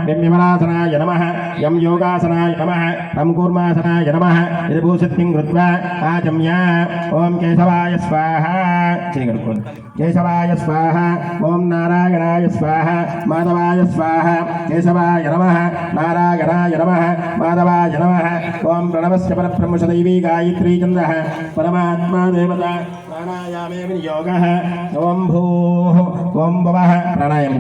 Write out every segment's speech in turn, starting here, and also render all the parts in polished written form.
यं विमलासनाय नमः यं योगासनाय नमः तं कूर्मासनाय नमः यद्भूषितिं कृत्वा आचम्य ओम केशवाय स्वाहा केशवाय स्वाहा ओम नारायणाय स्वाहा माधवाय स्वाहा केशवाय नमः नारायणाय नमः माधवाय नमः ओम प्रणवस्य परब्रह्मदैवी गायत्री चन्द्रः परमात्मा देवता प्राणायामे विनियोगः ओम भूः ओम भवः प्राणायाम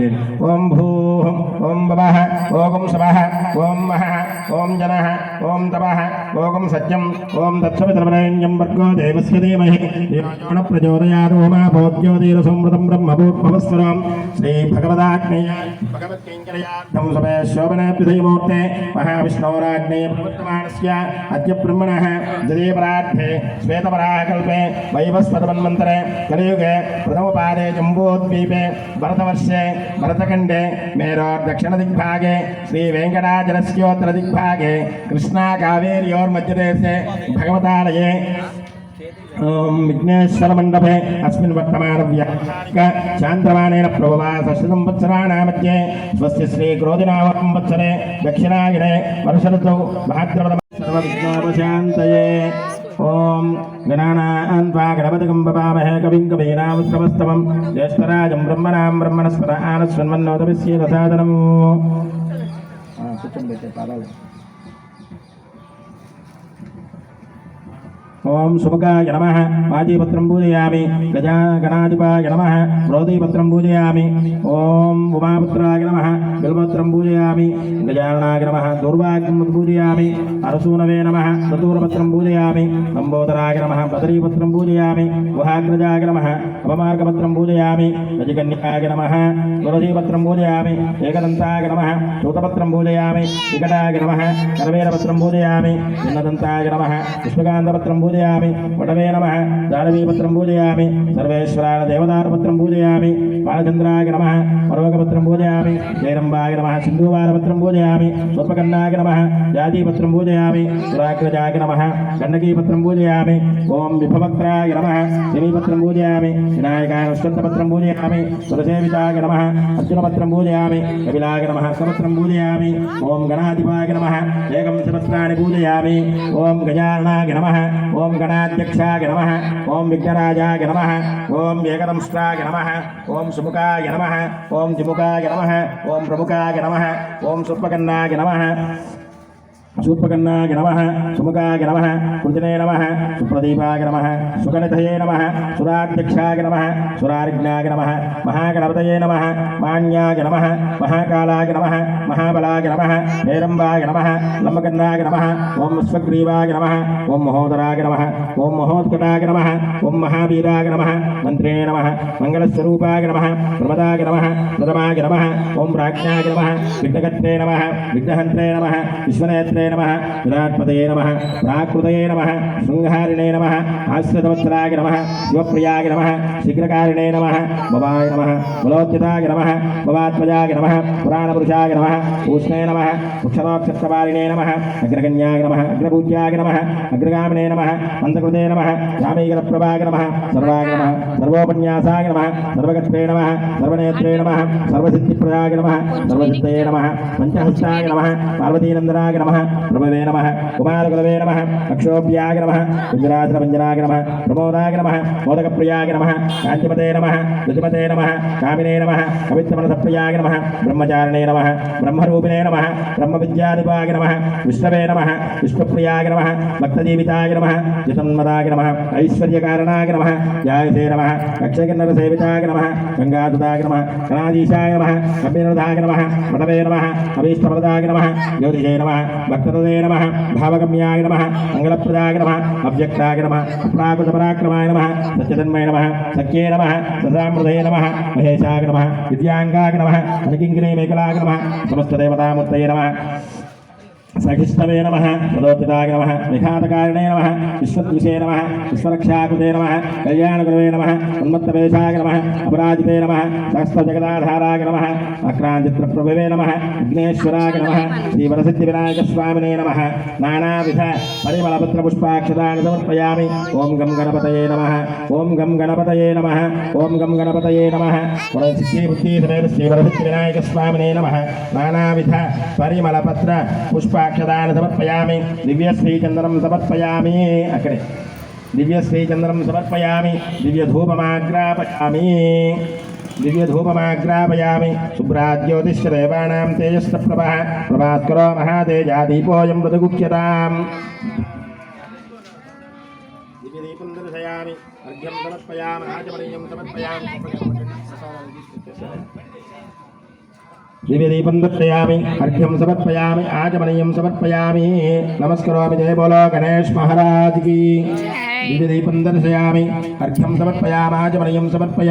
ओम भूः ओम भवः ओम स्वः ओम महः ओम जनः ओम तपः ओम सत्यम् ओम तत्सवितुर्वरेण्यं भर्गो देवस्य धीमहि धियो प्रचोदयात् ओमा भोज्योतिरसंवृतं ब्रह्मभूर्भुवस्वरं श्रीभगवदाग्नेय भगवत्कैङ्कर्यार्थं समेशोभनप्रतिमूर्ते महाविष्णोराग्नेय प्रवर्तमानस्य अद्य ब्रह्मणः द्वितीयपरार्थे श्वेतपराकल्पे वैवस्वतमन्वन्तरे कलियुगे प्रथमपादे जम्बूद्वीपे भरतवर्षे भरतखण्डे मेरोर्दक्षिणदिग्भागे श्रीवेङ्कटाचलस्योत्तरदिग्भागे कृष्णा कावेर्योर्मध्यदेशे भगवतालये विघ्नेश्वर मंडपे अस्मिन् वर्तमानव्याक चान्द्रमानेन प्रभवास संवत्सराणामध्ये स्वस्य श्री क्रोधिनावसंवत्सरे दक्षिणायने वर्षऋतौ भाद्रपद सर्वविघ्नोपशान्तये ओम गणानां त्वा गणपतिं ववामहे कविं कवीनामुश्रवस्तमं ज्येष्ठराजं ब्रह्मणां ब्रह्मणस्पत आनश्वन्वन्नोतविश्येदसादनम् ओम सुमुखाय नमः वाजीपत्रं पूजयामि गणाधिपाय नमः प्रोदीपत्रं पूजयामि ओम उमापुत्राय नमः बिल्वपत्रं पूजयामि गजाननाय नमः दुर्वाग्यं पूजयामि अरसूनवे नमः चतुर्पत्रं पूजयामि लंबोदराय नमः बदरीपत्रं पूजयामि गुहाग्रजाय नमः अपमार्गपत्रं पूजयामि गजकन्याय नमः तुलसीपत्रं पूजयामि एकदन्ताय नमः सूतपत्रं पूजयामि विकटाय नमः करवेरपत्रं पूजयामि भिन्नदन्ताय नमः पुष्पकान्तपत्रं पूजयामि वटवे नमः दानवीपत्रं पूजयामि सर्वेश्वराय देवदारपत्रं पूजयामि बालचन्द्राय नमः पर्वकपत्रं पूजयामि जयरम्बाय नमः सिन्धुवारपत्रं पूजयामि स्वल्पकन्नाय नमः जातीपत्रं पूजयामि सुराग्रजाय नमः गण्डकीपत्रं पूजयामि ओम विभवक्त्राय नमः शमीपत्रं पूजयामि विनायकाय नमस्कन्तपत्रं पूजयामि सुरसेविताय नमः अर्जुनपत्रं पूजयामि कपिलाय नमः सपत्रं पूजयामि ओम गणाधिपाय नमः एकं सहस्राणि पूजयामि ओम गजाननाय नमः ओम गणाध्यक्षाय नमः ओम विघ्नराजाय नमः ओम एकदंष्ट्राय नमः ओम सुमुखाय नमः ओम द्विमुखाय नमः ओम प्रमुखाय नमः ओम सुप्पकन्नाय नमः सूर्पकन्नाय नमः सुमुखाय नमः कृतिने नमः सुप्रदीपाय नमः सुगणितये नमः सुराध्यक्षाय नमः सुरारिज्ञाय नमः महागणपतये नमः मान्याय नमः महाकालाय नमः महाबलाय नमः हेरम्बाय नमः लम्बकन्नाय नमः ओम स्वग्रीवाय नमः ओम महोदराय नमः ओम महोत्कटाय नमः ओम महावीराय नमः मन्त्रे नमः मंगलस्वरूपाय नमः प्रमदाय नमः प्रथमाय नमः ओम प्राज्ञाय नमः विघ्नकर्त्रे नमः विघ्नहन्त्रे नमः विश्वनेत्रे नमः विराट्पतये नमः प्राकृतये नमः शृंगारिणे नमः आश्रितवत्सलाय नमः शिवप्रियाय नमः शीघ्रकारिणे नमः भवाय नमः बलोच्युताय नमः भवात्मजाय नमः पुराणपुरुषाय नमः ऊष्णे नमः उक्षणोक्षत्रवारिणे नमः अग्रगण्याय नमः अग्रपूज्याय नमः अग्रगामिने नमः मन्दकृते नमः रामेकरप्रभाय नमः सर्वाय नमः सर्वोपन्यासाय नमः सर्वगत्रे नमः सर्वनेत्रे नमः सर्वसिद्धिप्रदाय नमः सर्वसिद्धये नमः पञ्चहस्ताय नमः पार्वतीनन्दनाय नमः प्रभवे नमः कुमारकुलवे नमः अक्षोभ्याय नमः गुजराजपञ्जनाय नमः प्रमोदाय नमः मोदकप्रियाय नमः कान्तिमते नमः ऋतुमते नमः कामिने नमः कवित्वमनसप्रियाय नमः ब्रह्मचारिणे नमः ब्रह्मरूपिणे नमः ब्रह्मविद्याधिपाय नमः विष्णवे नमः विष्णुप्रियाय नमः भक्तजीविताय नमः जितन्मदाय नमः ऐश्वर्यकारणाय नमः जायसे नमः अक्षयकिन्नरसेविताय नमः गङ्गाधुताय नमः गणाधीशाय नमः कपिनिरधाय नमः पटवे नमः अभीष्टप्रदाय नमः ज्योतिषे नमः भक्तदे नमः भावगम्याय नमः मंगलप्रदाय नमः अव्यक्ताय नमः अपराकृतपराक्रमाय नमः सत्यतन्मय नमः सख्ये नमः सदामृतये नमः महेशाय नमः विद्यांगाय नमः अनिकिङ्किणी मेखलाय नमः समस्तदेवतामूर्तये नमः सखिष्णवे नमः सदोत्थिताय नमः विघातकारिणे नमः विश्वद्विषे नमः विश्वरक्षाकृते नमः कल्याणगुरवे नमः उन्मत्तवेशाय नमः अपराजिते नमः सहस्रजगदाधाराय नमः अक्रान्तित्रप्रभवे नमः विघ्नेश्वराय नमः श्रीवरसिद्धिविनायकस्वामिने नमः नानाविध परिमलपत्रपुष्पाक्षतानि समर्पयामि ॐ गं गणपतये नमः ॐ गं गणपतये नमः ॐ गं गणपतये नमः सिद्धिबुद्धिसमेत श्रीवरसिद्धिविनायकस्वामिने नमः नानाविध परिमलपत्र पुष्पाक्षतानि समर्पयामि दिव्यश्रीचन्दनं समर्पयामि अग्रे दिव्यश्रीचन्दनं समर्पयामि दिव्यधूपमाग्रापयामि शुभ्राज्योतिश्चदेवानां तेजस्प्रभः प्रभास्करो महातेजादीपोऽयं मृदुगुह्यताम् दिव्यदीपं दर्शयामि अर्घ्यं समर्पयामि आचमनीयं समर्पयामि दिव्यदीपं दर्शयामि अर्घ्यं समर्पयामि आचमनीयं समर्पयामि नमस्करोमि जय बोलो गणेश महाराज की दिव्यदीपं दर्शयामि अर्घ्यं समर्पयामि आचमनीयं समर्पयामि